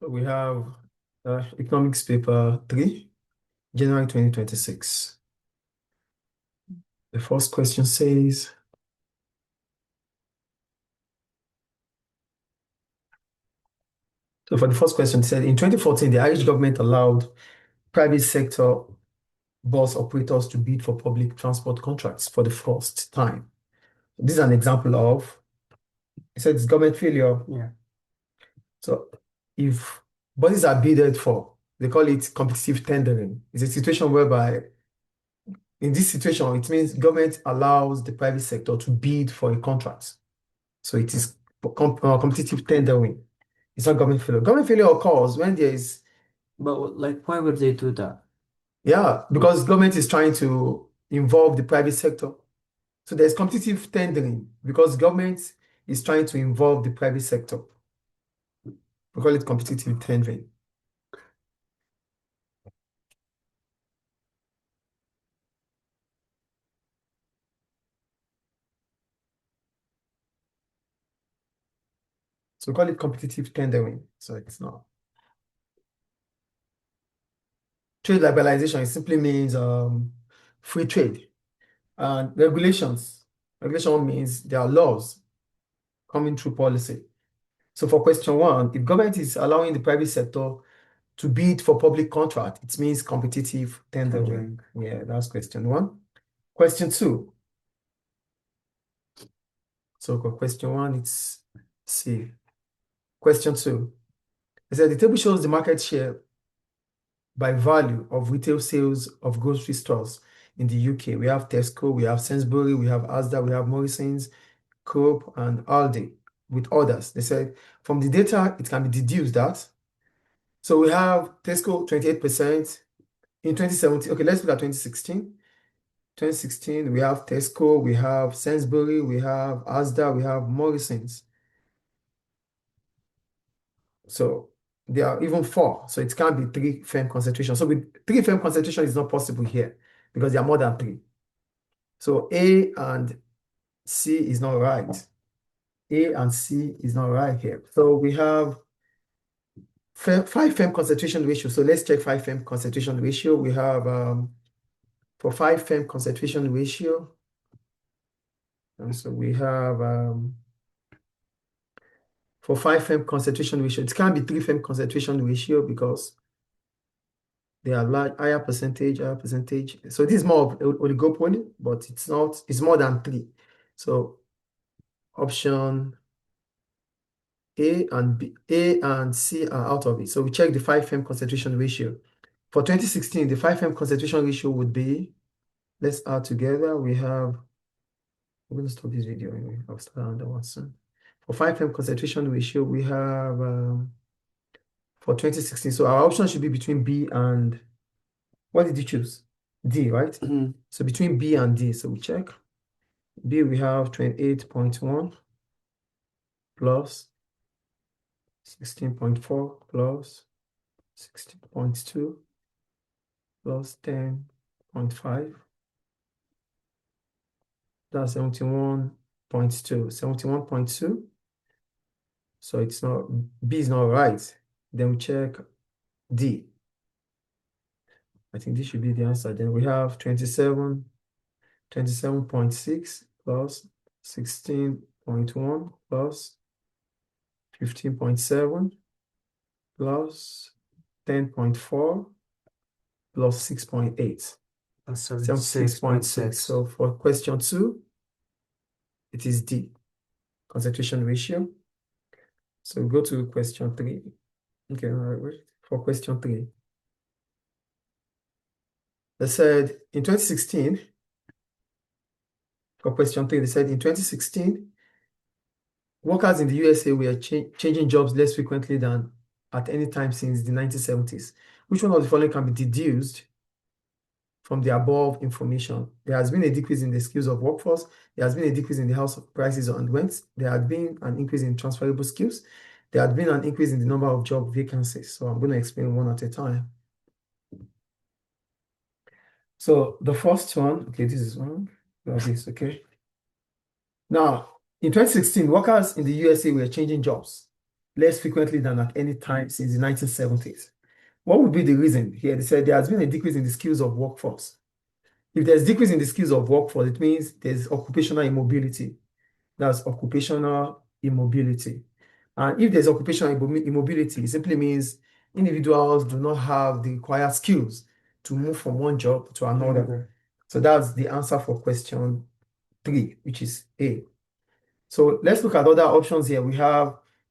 We have economics paper 3, January 2026. The first question says, so for the first question, it said, in 2014, the Irish government allowed private sector bus operators to bid for public transport contracts for the first time. This is an example of, it said it's government failure. Yeah. So if buses are bidded for, they call it competitive tendering. It's a situation whereby, in this situation, it means government allows the private sector to bid for a contract. So it is competitive tendering. It's not government failure. Government failure occurs when there is, But like, why would they do that? yeah, because government is trying to involve the private sector. So there's competitive tendering because government is trying to involve the private sector. We call it competitive tendering. So we call it competitive tendering. So it's not. Trade liberalization, it simply means free trade. And regulations. Regulation means there are laws coming through policy. So for question 1, if government is allowing the private sector to bid for public contract, it means competitive tendering. Yeah, that's question 1. Question 2. So for question 1, it's C. Question 2. It said the table shows the market share by value of retail sales of grocery stores in the UK. We have Tesco, we have Sainsbury, we have Asda, we have Morrisons, Coop, and Aldi, with others. They said from the data, it can be deduced that. So we have Tesco 28% in 2017. Okay, let's look at 2016. 2016, we have Tesco, we have Sainsbury, we have Asda, we have Morrisons. So there are even 4. So it can't be 3 firm concentration. So with 3 firm concentration is not possible here because there are more than 3. So A and C is not right. A and C is not right here. So we have 5 firm concentration ratio. So let's check 5 firm concentration ratio. We have for 5 firm concentration ratio. And so we have for 5 firm concentration ratio, it can't be 3 firm concentration ratio because they are large, higher percentage. So this is more of oligopoly, but it's not, it's more than 3. So option A and C are out of it. So we check the 5 firm concentration ratio. For 2016, the 5 firm concentration ratio would be, let's add together, we have, we're going to stop this video anyway. I'll start another one soon. For 5 firm concentration ratio, we have for 2016. So our option should be between B and, what did you choose? D, right? So between B and D. So we check. B, we have 28.1 plus 16.4 plus 16.2 plus 10.5. That's 71.2. 71.2. So it's not, B is not right. Then we check D. I think this should be the answer. Then we have 27.6 plus 16.1 plus 15.7 plus 10.4 plus 6.8. That's 76.6. So for question 2, it is D, concentration ratio. So we go to question 3. Okay, all right, wait. For question 3. They said in 2016, for question 3, they said in 2016, workers in the USA were changing jobs less frequently than at any time since the 1970s. Which one of the following can be deduced from the above information? There has been a decrease in the skills of workforce. There has been a decrease in the house prices and rents. There has been an increase in transferable skills. There has been an increase in the number of job vacancies. So I'm going to explain one at a time. So the first one, okay, this is one. This, okay. Now, in 2016, workers in the USA were changing jobs less frequently than at any time since the 1970s. What would be the reason? Here they said there has been a decrease in the skills of workforce. If there's decrease in the skills of workforce, it means there's occupational immobility. That's occupational immobility. And if there's occupational immobility, it simply means individuals do not have the required skills to move from one job to another. So that's the answer for question 3, which is A. So let's look at other options here.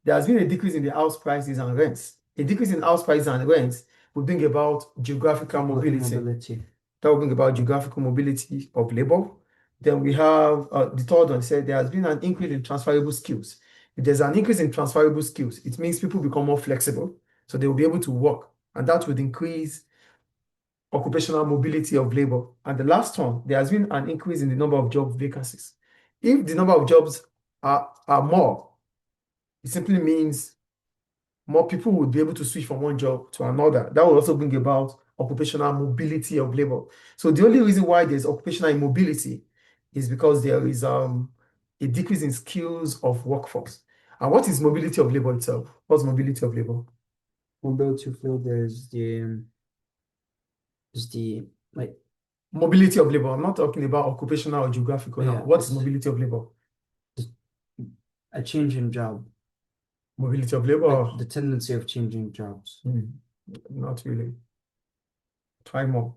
There has been a decrease in the house prices and rents. A decrease in house prices and rents will bring about geographical mobility. That will bring about geographical mobility of labor. Then we have the third one said there has been an increase in transferable skills. If there's an increase in transferable skills, it means people become more flexible, so they will be able to work, and that would increase occupational mobility of labor. And the last one, there has been an increase in the number of job vacancies. If the number of jobs are more, it simply means more people would be able to switch from one job to another. That will also bring about occupational mobility of labor. So the only reason why there's occupational immobility is because there is a decrease in skills of workforce. And what is mobility of labor itself? What's mobility of labor? Mobility of labor is the like Mobility of labor. I'm not talking about occupational or geographical now. Yeah, What is mobility of labor? a change in job, Mobility of labor? like the tendency of changing jobs. Not really. Try more.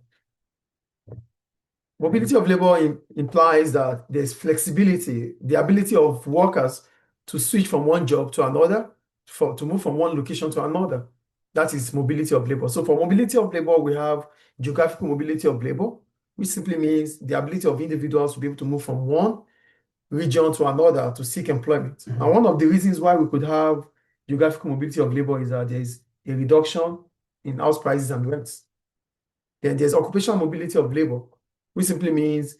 Mobility of labor implies that there's flexibility, the ability of workers to switch from one job to another, to move from one location to another. That is mobility of labor. So for mobility of labor, we have geographical mobility of labor, which simply means the ability of individuals to be able to move from one region to another to seek employment. And one of the reasons why we could have geographical mobility of labor is that there's a reduction in house prices and rents. Then there's occupational mobility of labor, which simply means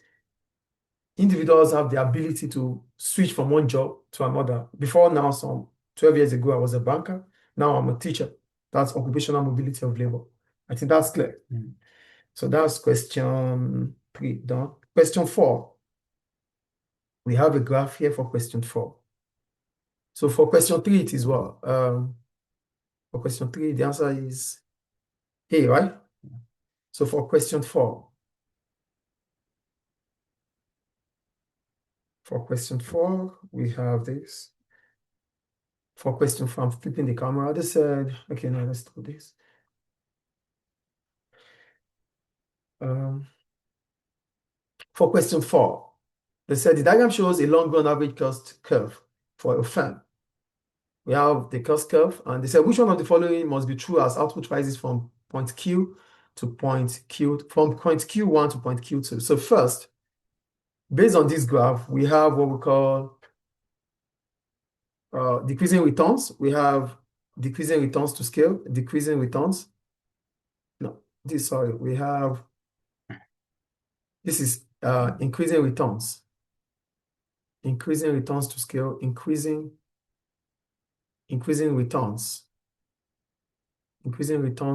individuals have the ability to switch from one job to another. Before now, some 12 years ago, I was a banker. Now I'm a teacher. That's occupational mobility of labor. I think that's clear. So that's question 3 done. Question 4. We have a graph here for question 4. So for question 3, it is what? For question 3, the answer is A, right? So for question 4, we have this. For question 4, I'm flipping the camera. They said, okay, now let's do this. For question 4, they said the diagram shows a long-run average cost curve for a firm. We have the cost curve, and they said which one of the following must be true as output rises from point Q to point Q, from point Q1 to point Q2. So first, based on this graph, we have what we call decreasing returns. We have decreasing returns to scale, decreasing returns. No, we have, this is increasing returns to scale, increasing returns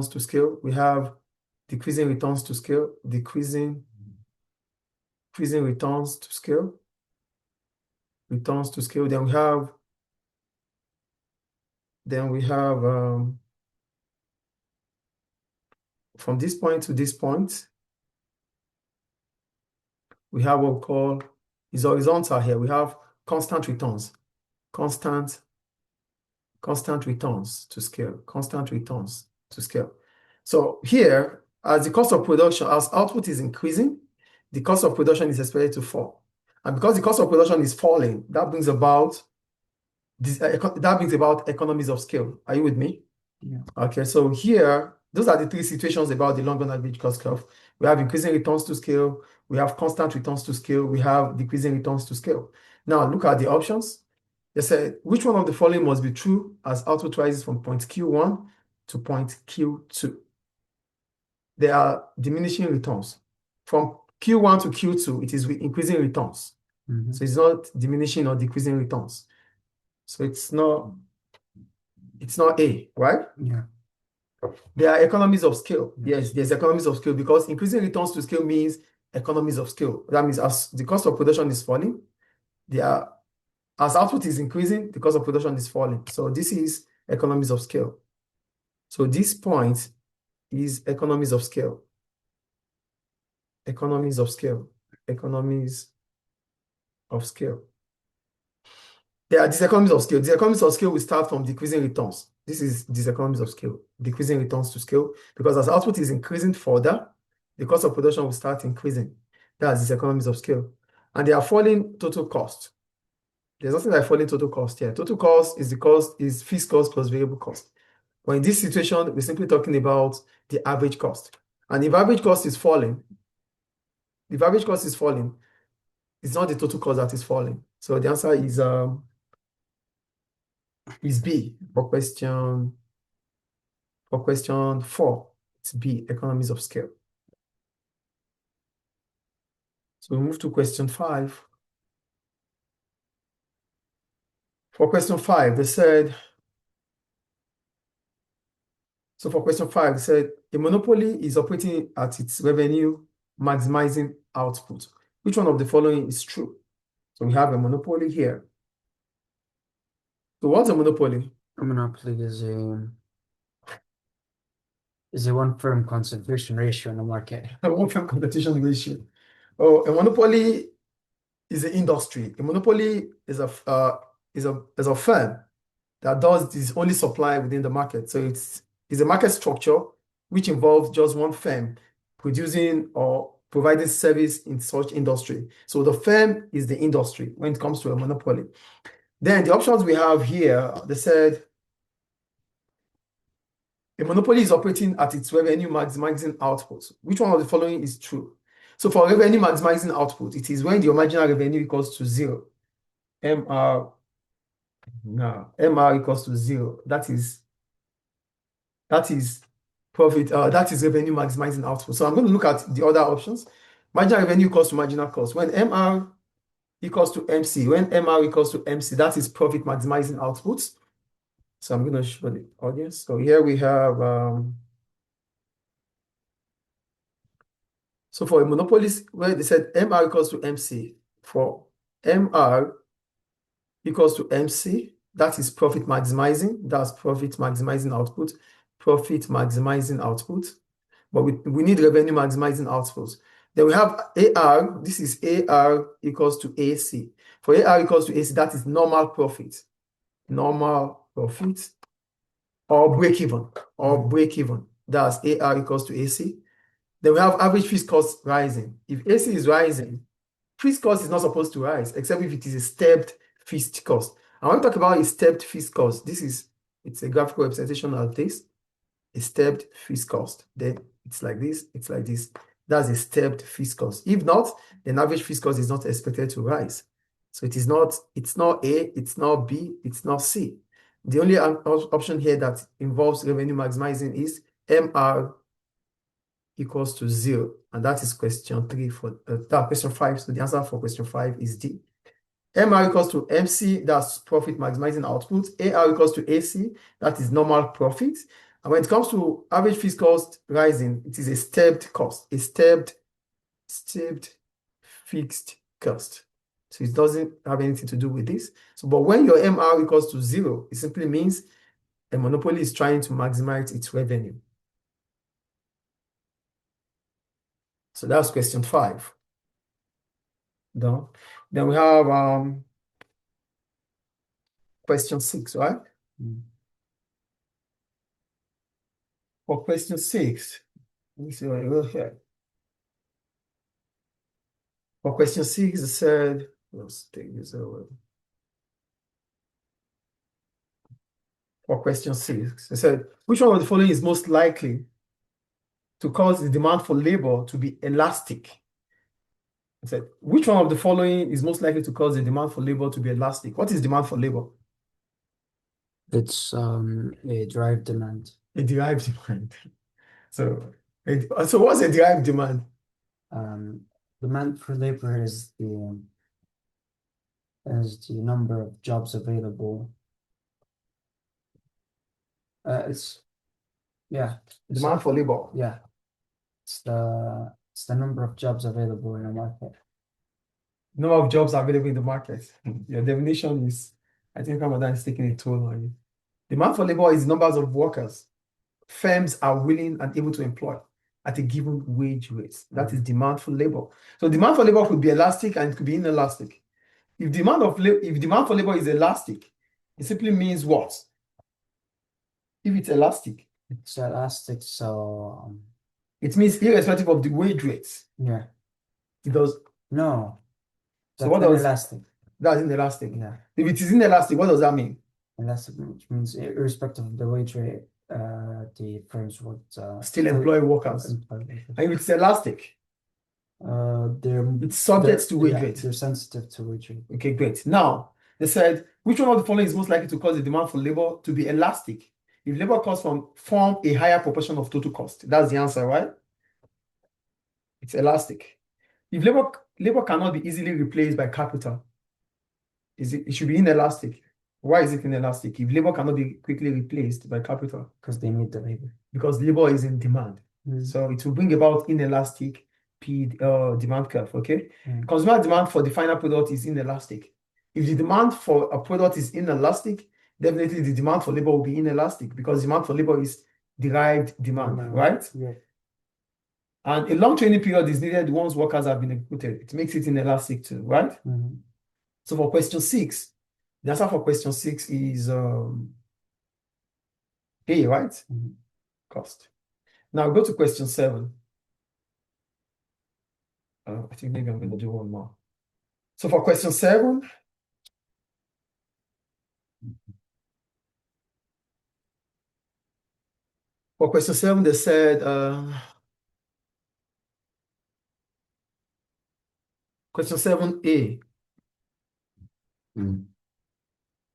to scale. We have decreasing returns to scale, decreasing returns to scale, Then we have from this point to this point, we have what we call is horizontal here. We have constant returns to scale, So here, as the cost of production, as output is increasing, the cost of production is expected to fall. And because the cost of production is falling, that brings about economies of scale. Are you with me? Yeah. Okay, so here, those are the 3 situations about the long-run average cost curve. We have increasing returns to scale, we have constant returns to scale, we have decreasing returns to scale. Now, look at the options. They said, which one of the following must be true as output rises from point Q1 to point Q2? There are diminishing returns. From Q1 to Q2, it is increasing returns. So it's not diminishing or decreasing returns. So it's not A, right? Yeah. There are economies of scale. Yes, there's economies of scale because increasing returns to scale means economies of scale. That means as the cost of production is falling, as output is increasing, the cost of production is falling. So this is economies of scale. So this point is economies of scale. Economies of scale. Economies of scale. There are diseconomies of scale. Diseconomies of scale will start from decreasing returns. This is diseconomies of scale, decreasing returns to scale, because as output is increasing further, the cost of production will start increasing. That's diseconomies of scale. And they are falling total cost. There's nothing like falling total cost here. Total cost is fixed cost plus variable cost. But in this situation, we're simply talking about the average cost. And if average cost is falling, it's not the total cost that is falling. So the answer is B for question 4. It's B, economies of scale. So we move to question 5. For question 5, they said, a monopoly is operating at its revenue, maximizing output. Which one of the following is true? So we have a monopoly here. So what's a monopoly? A monopoly is a one firm concentration ratio in the market. A one-firm competition ratio. Oh, a monopoly is an industry. A monopoly is a firm that does this only supply within the market. So it's a market structure which involves just one firm producing or providing service in such industry. So the firm is the industry when it comes to a monopoly. Then the options we have here, they said a monopoly is operating at its revenue maximizing output. Which one of the following is true? So for revenue maximizing output, it is when the marginal revenue equals to 0. MR equals to 0. That is profit, that is revenue maximizing output. So I'm going to look at the other options. Marginal revenue equals to marginal cost. When MR equals to MC, that is profit maximizing output. So I'm going to show the audience. So here we have, so for a monopolist, where they said MR equals to MC, for MR equals to MC, that is profit maximizing. That's profit maximizing output. Profit maximizing output. But we need revenue maximizing output. Then we have AR. This is AR equals to AC. For AR equals to AC, that is normal profit. Normal profit or break even. That's AR equals to AC. Then we have average fixed cost rising. If AC is rising, fixed cost is not supposed to rise, except if it is a stepped fixed cost. And when we talk about a stepped fixed cost, it's a graphical representation of this, a stepped fixed cost. Then it's like this, it's like this. That's a stepped fixed cost. If not, then average fixed cost is not expected to rise. So it's not A, it's not B, it's not C. The only option here that involves revenue maximizing is MR equals to 0. And that is question 3 for question 5. So the answer for question 5 is D. MR equals to MC, that's profit maximizing output. AR equals to AC, that is normal profit. And when it comes to average fixed cost rising, it is a stepped cost, a stepped fixed cost. So it doesn't have anything to do with this. So, but when your MR equals to 0, it simply means a monopoly is trying to maximize its revenue. So that's question 5. Done. Then we have question 6, right? For question 6, let me see what I wrote here. For question 6, it said, let's take this away. For question 6, it said, which one of the following is most likely to cause the demand for labor to be elastic? It said, which one of the following is most likely to cause the demand for labor to be elastic? What is demand for labor? It's a derived demand. A derived demand. So what's a derived demand? Demand for labor is the number of jobs available. Demand for labor. Yeah, it's the number of jobs available in the market. Number of jobs available in the market. Your definition is, I think Ramadan is taking a toll on you. Demand for labor is the numbers of workers firms are willing and able to employ at a given wage rate. That is demand for labor. So demand for labor could be elastic and it could be inelastic. If demand for labor is elastic, it simply means what? If it's elastic, It's elastic, so it means irrespective of the wage rates. yeah. It does. No. So That's what does inelastic. that's inelastic? Yeah. If it is inelastic, what does that mean? Elastic, which means irrespective of the wage rate, the firms would Still employ workers. employ workers. And if it's elastic, it's subject to wage rate. They're sensitive to wage rate. Okay, great. Now, they said, which one of the following is most likely to cause the demand for labor to be elastic? If labor costs form a higher proportion of total cost. That's the answer, right? It's elastic. If labor cannot be easily replaced by capital, it should be inelastic. Why is it inelastic? If labor cannot be quickly replaced by capital, Because they need the labor. because labor is in demand. So it will bring about inelastic demand curve, okay? Consumer demand for the final product is inelastic. If the demand for a product is inelastic, definitely the demand for labor will be inelastic because demand for labor is derived demand, right? Yeah. And a long training period is needed once workers have been recruited. It makes it inelastic too, right? So for question 6, the answer for question 6 is A, right? Cost. Now go to question 7. I think maybe I'm going to do one more. So for question 7, they said, question 7A.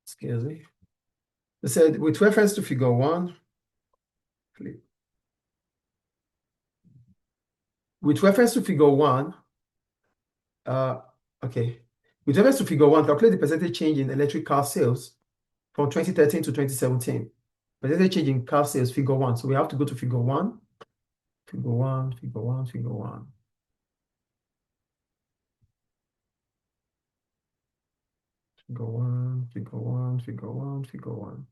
Excuse me. They said, with reference to figure 1, with reference to figure 1, okay. With reference to figure 1, calculate the percentage change in electric car sales from 2013 to 2017. Percentage change in car sales, figure 1. So we have to go to figure 1. Figure 1, figure 1, figure 1. Figure 1, figure 1, figure 1, figure 1.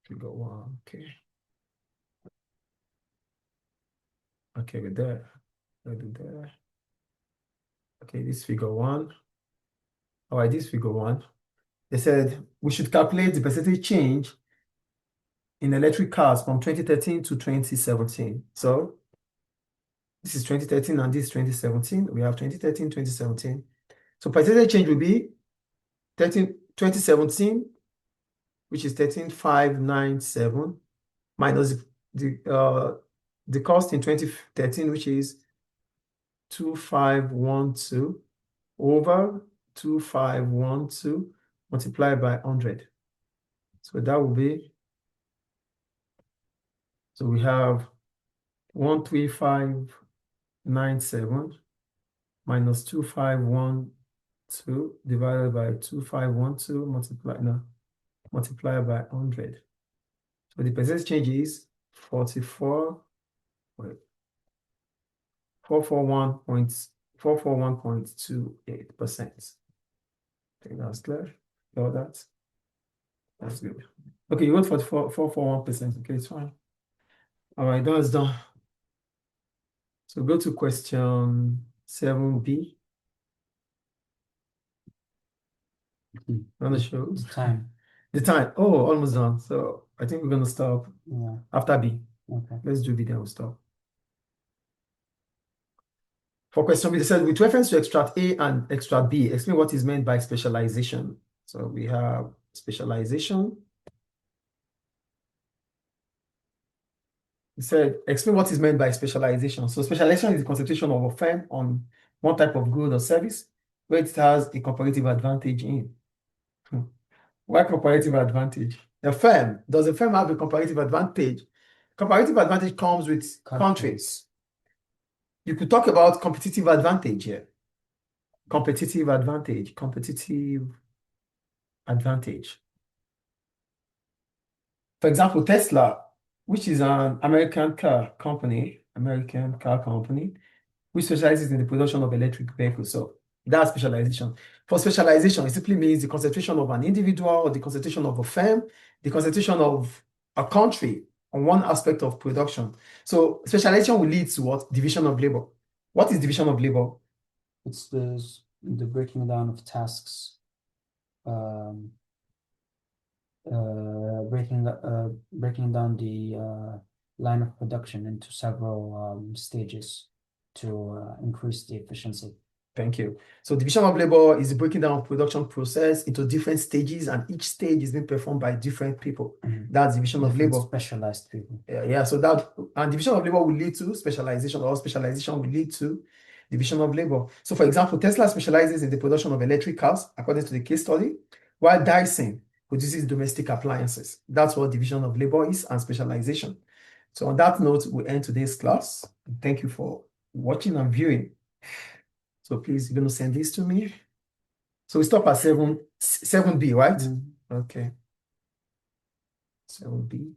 Figure 1, okay. Okay, we're there. We'll do there. Okay, this figure 1. All right, this figure 1. They said we should calculate the percentage change in electric cars from 2013 to 2017. So this is 2013 and this is 2017. We have 2013, 2017. So percentage change will be 2017, which is 13,597, minus the cost in 2013, which is 2,512 over 2,512 multiplied by 100. So that will be, so we have 13597 minus 2,512 divided by 2,512 multiplied by 100. So the percentage change is 441.28%. I think that's clear. All that. That's good. Okay, you went for 441%. Okay, it's fine. All right, that's done. So go to question 7B. On the show. The time. The time. Oh, almost done. So I think we're gonna stop after B. Okay. Let's do B, then we'll stop. For question B, they said, with reference to extract A and extract B, explain what is meant by specialization. So we have specialization. It said, explain what is meant by specialization. So specialization is the concentration of a firm on one type of good or service where it has a comparative advantage in. Why comparative advantage? Does a firm have a comparative advantage? Comparative advantage comes with countries. You could talk about competitive advantage here. Competitive advantage. For example, Tesla, which is an American car company, which specializes in the production of electric vehicles. So That's specialization. For specialization, it simply means the concentration of an individual or the concentration of a firm, the concentration of a country on one aspect of production. So specialization will lead to what? Division of labor. What is division of labor? It's the breaking down of tasks, breaking down the line of production into several stages to increase the efficiency. Thank you. So division of labor is breaking down production process into different stages, and each stage is being performed by different people. That's division of Different labor. specialized people. Yeah, so that and division of labor will lead to specialization, or specialization will lead to division of labor. So for example, Tesla specializes in the production of electric cars, according to the case study, while Dyson produces domestic appliances. That's what division of labor is and specialization. So on that note, we end today's class. Thank you for watching and viewing. So please, you're going to send this to me. So we stop at 7B, right? Okay. 7B.